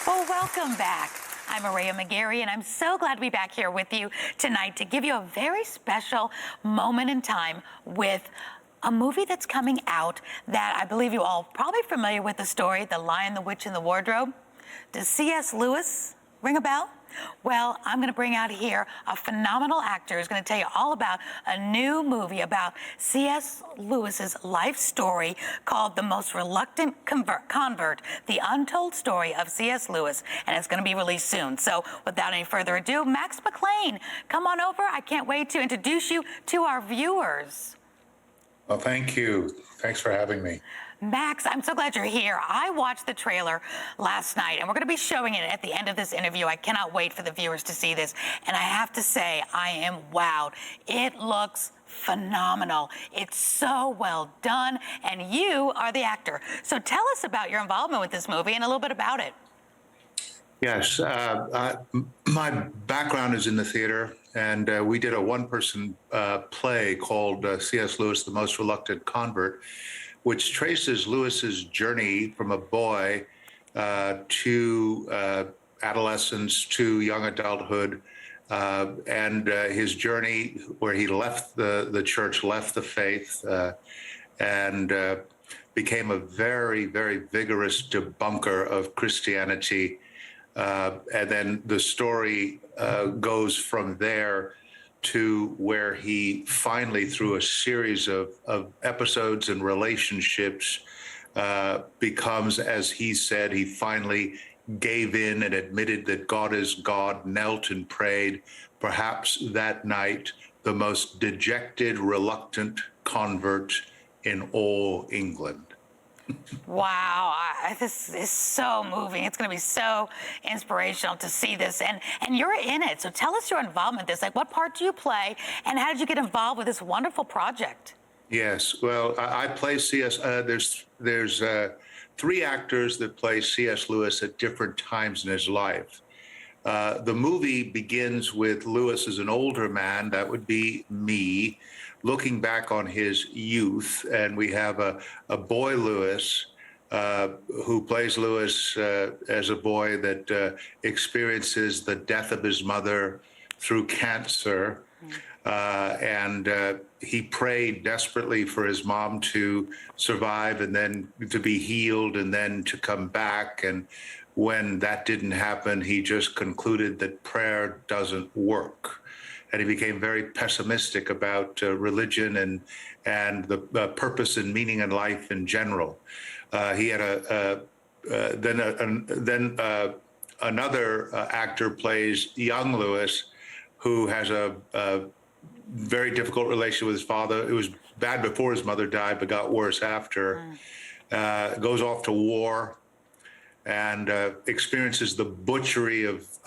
Well, welcome back. I'm Aurea McGarry, and I'm so glad to be back here with you tonight to give you a very special moment in time with a movie that's coming out that I believe you all probably familiar with the story, The Lion, the Witch, and the Wardrobe. Does C.S. Lewis ring a bell? Well, I'm going to bring out here a phenomenal actor who's going to tell you all about a new movie about C.S. Lewis's life story called The Most Reluctant Convert, The Untold Story of C.S. Lewis, and it's going to be released soon. So without any further ado, Max McLean, come on over. I can't wait to introduce you to our viewers. Well, thank you. Thanks for having me. Max, I'm so glad you're here. I watched the trailer last night, and we're going to be showing it at the end of this interview. I cannot wait for the viewers to see this. And I have to say, I am wowed. It looks phenomenal. It's so well done, and you are the actor. So tell us about your involvement with this movie and a little bit about it. Yes, my background is in the theater, and we did a one-person play called C.S. Lewis, The Most Reluctant Convert, which traces Lewis's journey from a boy to adolescence to young adulthood, and his journey where he left the church, left the faith, and became a very, very vigorous debunker of Christianity. And then the story goes from there to where he finally, through a series of episodes and relationships, becomes, as he said, he finally gave in and admitted that God is God, knelt and prayed, perhaps that night, the most dejected, reluctant convert in all England. Wow, this is so moving. It's going to be so inspirational to see this. And you're in it. So tell us your involvement in this. Like, what part do you play, and how did you get involved with this wonderful project? Yes, well, I play C.S. There's three actors that play C.S. Lewis at different times in his life. The movie begins with Lewis as an older man, that would be me, looking back on his youth, and we have a boy Lewis who plays Lewis as a boy that experiences the death of his mother through cancer, and he prayed desperately for his mom to survive and then to be healed and then to come back. And when that didn't happen, he just concluded that prayer doesn't work. And he became very pessimistic about religion and the purpose and meaning in life in general. He had another actor plays young Lewis, who has a very difficult relationship with his father. It was bad before his mother died, but got worse after. Goes off to war and experiences the butchery of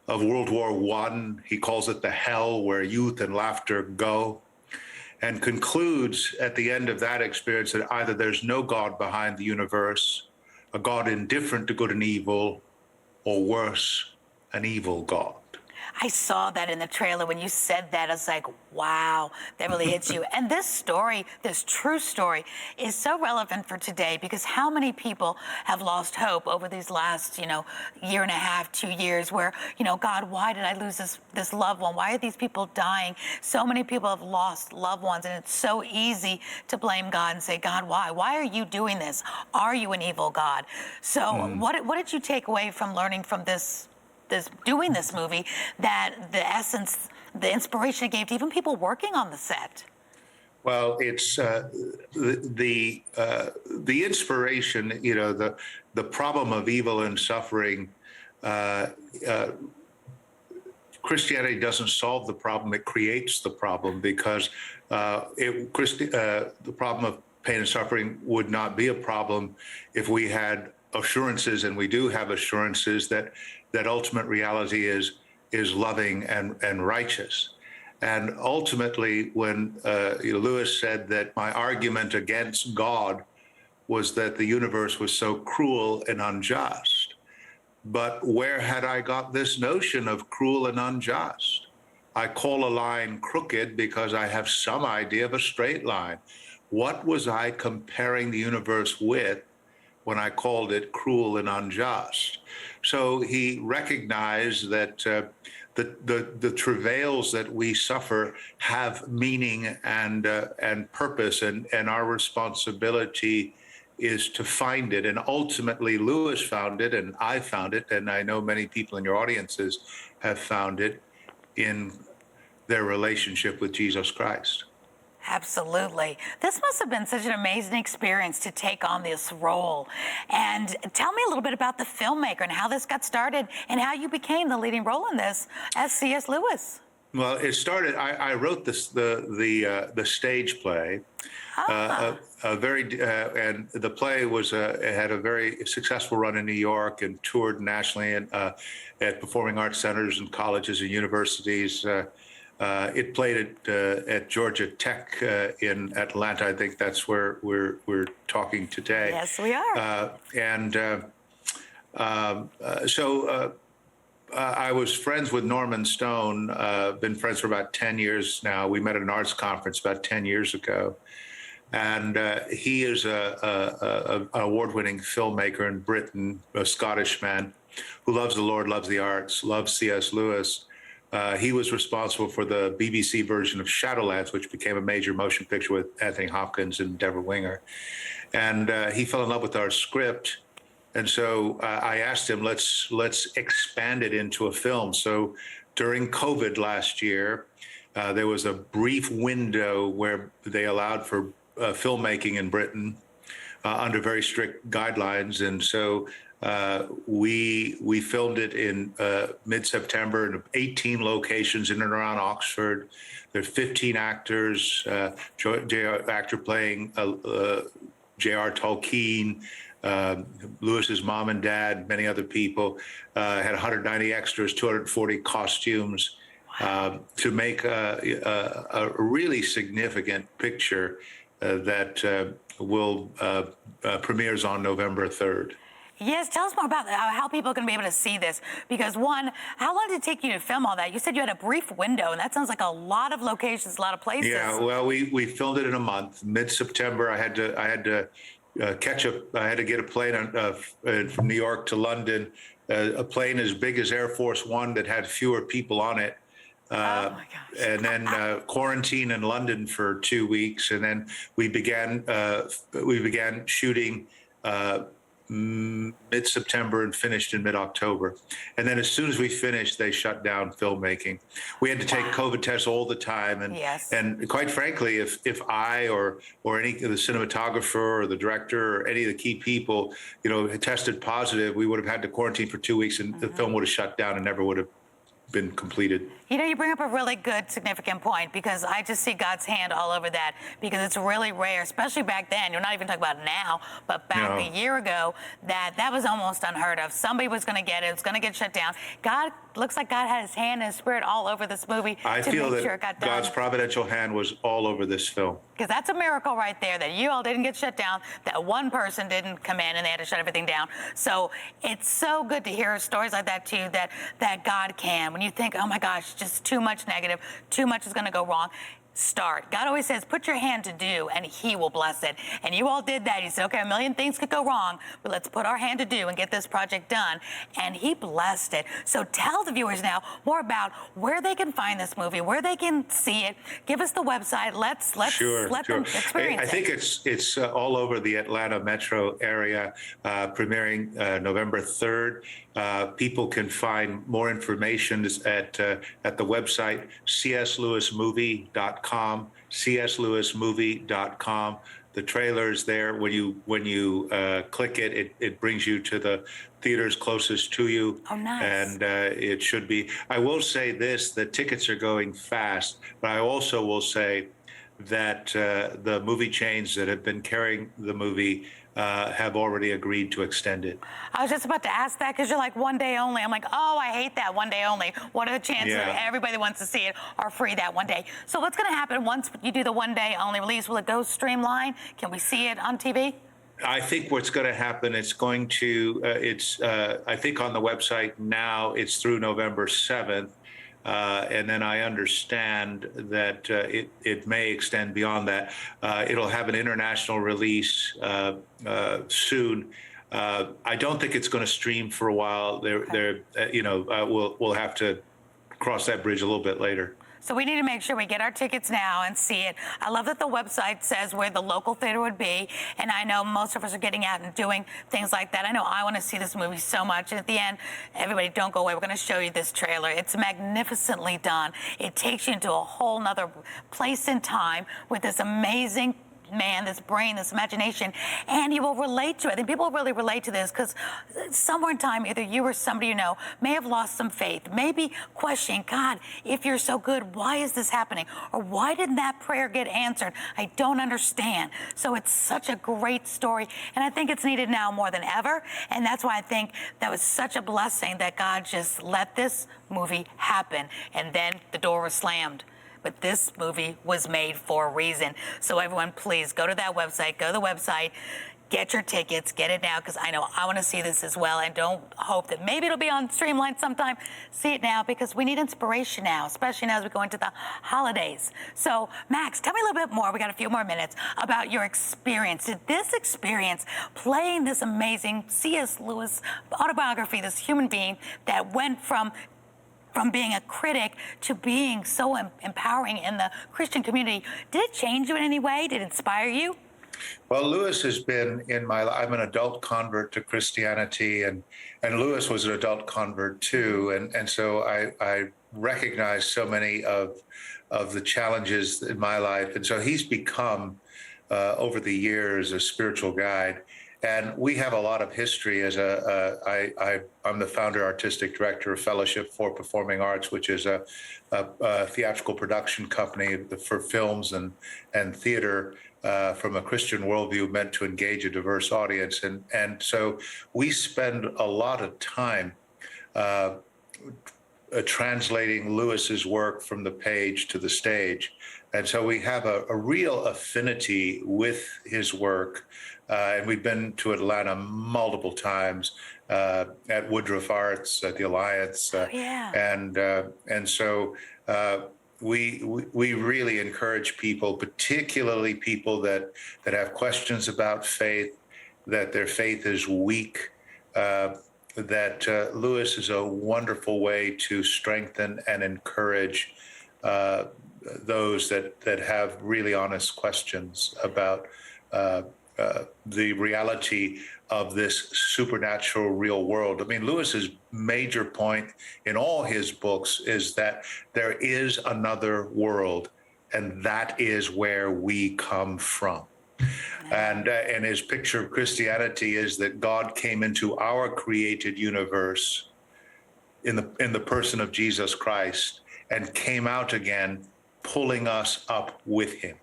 World War I. He calls it the hell where youth and laughter go, and concludes at the end of that experience that either there's no God behind the universe, a God indifferent to good and evil, or worse, an evil God. I saw that in the trailer. When you said that, I was like, wow, that really hits you. And this story, this true story, is so relevant for today, because how many people have lost hope over these last, year and a half, 2 years, where, God, why did I lose this loved one? Why are these people dying? So many people have lost loved ones, and it's so easy to blame God and say, God, why? Why are you doing this? Are you an evil God? So what did you take away from learning from doing this movie, that the essence, the inspiration it gave to even people working on the set? Well, it's the inspiration, the problem of evil and suffering. Christianity doesn't solve the problem; it creates the problem, because the problem of pain and suffering would not be a problem if we had assurances, and we do have assurances that ultimate reality is loving and righteous. And ultimately, when Lewis said that my argument against God was that the universe was so cruel and unjust, but where had I got this notion of cruel and unjust? I call a line crooked because I have some idea of a straight line. What was I comparing the universe with when I called it cruel and unjust? So he recognized that the travails that we suffer have meaning and purpose, and our responsibility is to find it. And ultimately, Lewis found it, and I found it, and I know many people in your audiences have found it in their relationship with Jesus Christ. Absolutely. This must have been such an amazing experience to take on this role. And tell me a little bit about the filmmaker and how this got started and how you became the leading role in this as C.S. Lewis. Well, it started. I wrote the stage play. And the play was had a very successful run in New York and toured nationally and at performing arts centers and colleges and universities. It played at Georgia Tech in Atlanta. I think that's where we're talking today. Yes, we are. I was friends with Norman Stone. Been friends for about 10 years now. We met at an arts conference about 10 years ago. And he is an award-winning filmmaker in Britain, a Scottish man who loves the Lord, loves the arts, loves C.S. Lewis. He was responsible for the BBC version of Shadowlands, which became a major motion picture with Anthony Hopkins and Deborah Winger. And he fell in love with our script. And so I asked him, let's expand it into a film. So during COVID last year, there was a brief window where they allowed for filmmaking in Britain under very strict guidelines. And so we filmed it in mid-September in 18 locations in and around Oxford. There's 15 actors, actor playing J.R. Tolkien, Lewis's mom and dad, many other people, had 190 extras, 240 costumes, to make a really significant picture that will premieres on November 3rd. Yes, tell us more about how people can be able to see this. Because one, how long did it take you to film all that? You said you had a brief window, and that sounds like a lot of locations, a lot of places. Yeah, well, we filmed it in a month. Mid-September, I had to catch up. I had to get a plane from New York to London, a plane as big as Air Force One that had fewer people on it. Oh my gosh. And then quarantine in London for 2 weeks, and then we began shooting mid-September and finished in mid-October. And then as soon as we finished, they shut down filmmaking. We had to take COVID tests all the time, and yes. And quite frankly, if I or any of the cinematographer or the director or any of the key people, had tested positive, we would have had to quarantine for 2 weeks, and the film would have shut down and never would have been completed. You bring up a really good, significant point, because I just see God's hand all over that, because it's really rare, especially back then. You're not even talking about now, but back a year ago, that was almost unheard of. Somebody was going to get it. It was going to get shut down. Looks like God had his hand and his spirit all over this movie I to feel make that sure it got done. God's providential hand was all over this film. Because that's a miracle right there, that you all didn't get shut down, that one person didn't come in and they had to shut everything down. So it's so good to hear stories like that too, that God can. When you think, oh my gosh, just too much negative, too much is going to go wrong, start. God always says, put your hand to do, and he will bless it. And you all did that. You said, okay, a million things could go wrong, but let's put our hand to do and get this project done. And he blessed it. So tell the viewers now more about where they can find this movie, where they can see it. Give us the website. Let's let them experience it. I think it's all over the Atlanta metro area, premiering November 3rd. People can find more information at the website cslewismovie.com, cslewismovie.com. The trailer is there. When you click it, it brings you to the theaters closest to you. Oh, nice. And it should be. I will say this: the tickets are going fast, but I also will say that the movie chains that have been carrying the movie have already agreed to extend it. I was just about to ask that, because you're like, one day only. I'm like, oh, I hate that, one day only. What are the chances that everybody wants to see it are free that one day? So what's going to happen once you do the one day only release? Will it go streamline? Can we see it on TV? I think what's going to happen, it's going to, I think on the website now, it's through November 7th. And then I understand that it may extend beyond that. It'll have an international release soon. I don't think it's going to stream for a while. We'll have to cross that bridge a little bit later. So we need to make sure we get our tickets now and see it. I love that the website says where the local theater would be, and I know most of us are getting out and doing things like that. I know I want to see this movie so much, and at the end, everybody don't go away. We're going to show you this trailer. It's magnificently done. It takes you into a whole nother place in time with this amazing man, this brain, this imagination, and you will relate to it. I think people really relate to this because somewhere in time, either you or somebody you know may have lost some faith, maybe questioning, God, if you're so good, why is this happening? Or why didn't that prayer get answered? I don't understand. So it's such a great story, and I think it's needed now more than ever, and that's why I think that was such a blessing that God just let this movie happen, and then the door was slammed. But this movie was made for a reason. So everyone, please go to that website, go to the website, get your tickets, get it now, because I know I want to see this as well, and don't hope that maybe it'll be on Streamline sometime. See it now, because we need inspiration now, especially now as we go into the holidays. So, Max, tell me a little bit more, we got a few more minutes, about your experience. Did this experience playing this amazing C.S. Lewis autobiography, this human being that went from being a critic to being so empowering in the Christian community, did it change you in any way? Did it inspire you? Well, Lewis has been in my life. I'm an adult convert to Christianity, and Lewis was an adult convert too. And so I recognize so many of the challenges in my life. And so he's become, over the years, a spiritual guide. And we have a lot of history as I'm the founder, artistic director of Fellowship for Performing Arts, which is a theatrical production company for films and theater from a Christian worldview meant to engage a diverse audience. And so we spend a lot of time translating Lewis's work from the page to the stage. And so we have a real affinity with his work. And we've been to Atlanta multiple times at Woodruff Arts, at the Alliance. And so we really encourage people, particularly people that have questions about faith, that their faith is weak, that Lewis is a wonderful way to strengthen and encourage those that have really honest questions about the reality of this supernatural real world. I mean, Lewis's major point in all his books is that there is another world, and that is where we come from. And his picture of Christianity is that God came into our created universe in the person of Jesus Christ and came out again, pulling us up with him.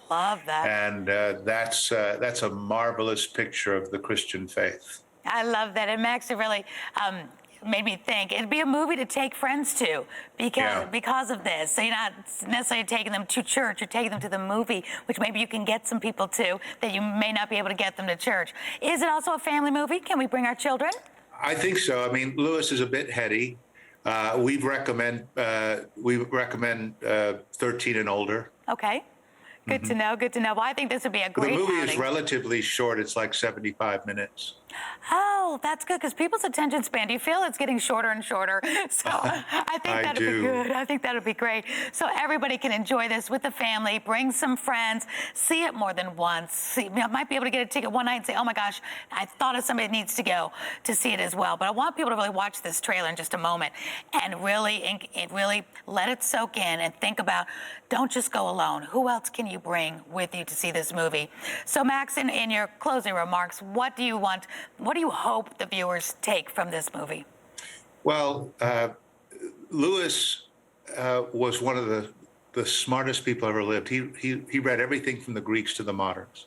Love that. And that's a marvelous picture of the Christian faith. I love that. And Max, it really made me think it'd be a movie to take friends to because of this. So you're not necessarily taking them to church, you're taking them to the movie, which maybe you can get some people to that you may not be able to get them to church. Is it also a family movie? Can we bring our children? I think so. I mean, Lewis is a bit heady. We recommend 13 and older. Okay. Good to know. Good to know. Well, I think this would be a great The movie outing. is relatively short. It's like 75 minutes. Oh, that's good, because people's attention span, do you feel it's getting shorter and shorter? So I think that'd be good. I think that'd be great. So everybody can enjoy this with the family, bring some friends, see it more than once. Might be able to get a ticket one night and say, oh my gosh, I thought of somebody that needs to go to see it as well. But I want people to really watch this trailer in just a moment and really let it soak in and think about, don't just go alone. Who else can you bring with you to see this movie? So Max, in your closing remarks, what do you hope the viewers take from this movie? Well, Lewis was one of the smartest people ever lived. He read everything from the Greeks to the moderns.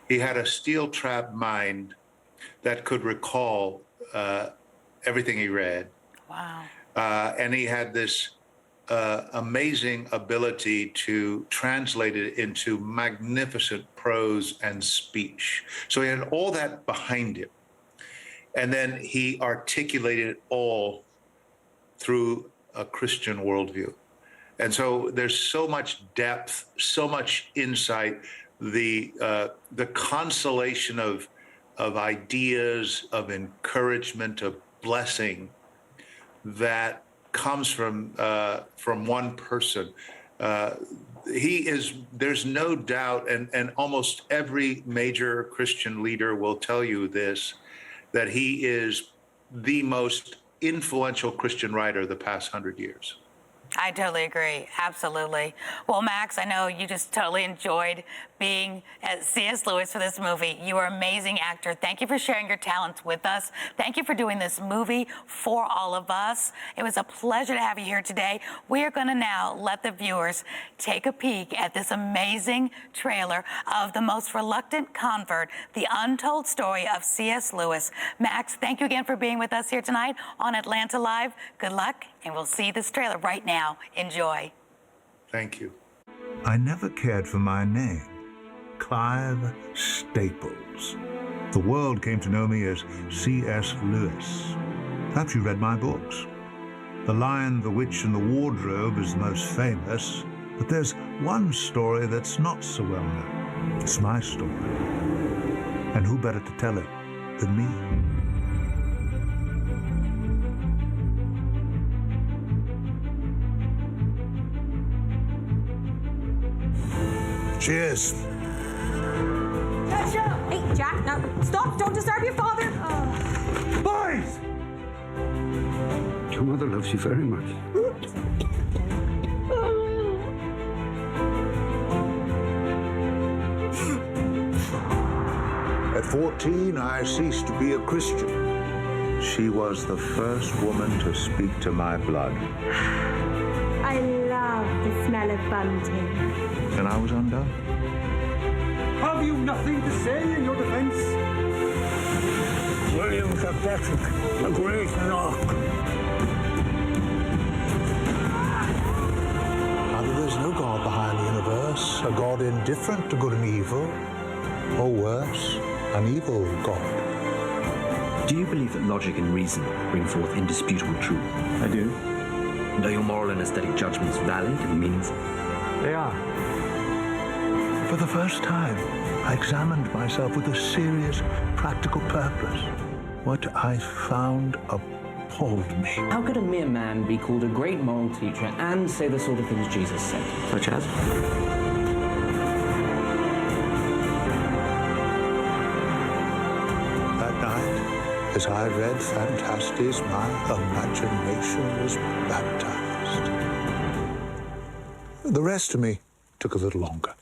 He had a steel-trap mind that could recall everything he read. Wow. And he had this amazing ability to translate it into magnificent prose and speech. So he had all that behind him. And then he articulated it all through a Christian worldview. And so there's so much depth, so much insight, the consolation of of ideas, of encouragement, of blessing that comes from one person. There's no doubt, and almost every major Christian leader will tell you this, that he is the most influential Christian writer of the past 100 years. I totally agree. Absolutely. Well, Max, I know you just totally enjoyed being as C.S. Lewis for this movie. You are an amazing actor. Thank you for sharing your talents with us. Thank you for doing this movie for all of us. It was a pleasure to have you here today. We are going to now let the viewers take a peek at this amazing trailer of The Most Reluctant Convert, The Untold Story of C.S. Lewis. Max, thank you again for being with us here tonight on Atlanta Live. Good luck, and we'll see this trailer right now. Enjoy. Thank you. I never cared for my name, Clive Staples. The world came to know me as C.S. Lewis. Perhaps you read my books. The Lion, the Witch, and the Wardrobe is the most famous, but there's one story that's not so well known. It's my story. And who better to tell it than me? Cheers. Hey, Jack, no, stop, don't disturb your father. Boys! Your mother loves you very much. At 14, I ceased to be a Christian. She was the first woman to speak to my blood. I love the smell of bunting. And I was undone. Have you nothing to say in your defense? William Kirkpatrick, a great knock. Either there's no God behind the universe, a God indifferent to good and evil, or worse, an evil God. Do you believe that logic and reason bring forth indisputable truth? I do. And are your moral and aesthetic judgments valid and meaningful? They are. For the first time, I examined myself with a serious, practical purpose. What I found appalled me. How could a mere man be called a great moral teacher and say the sort of things Jesus said? Such as? That night, as I read Phantastes, my imagination was baptized. The rest of me took a little longer.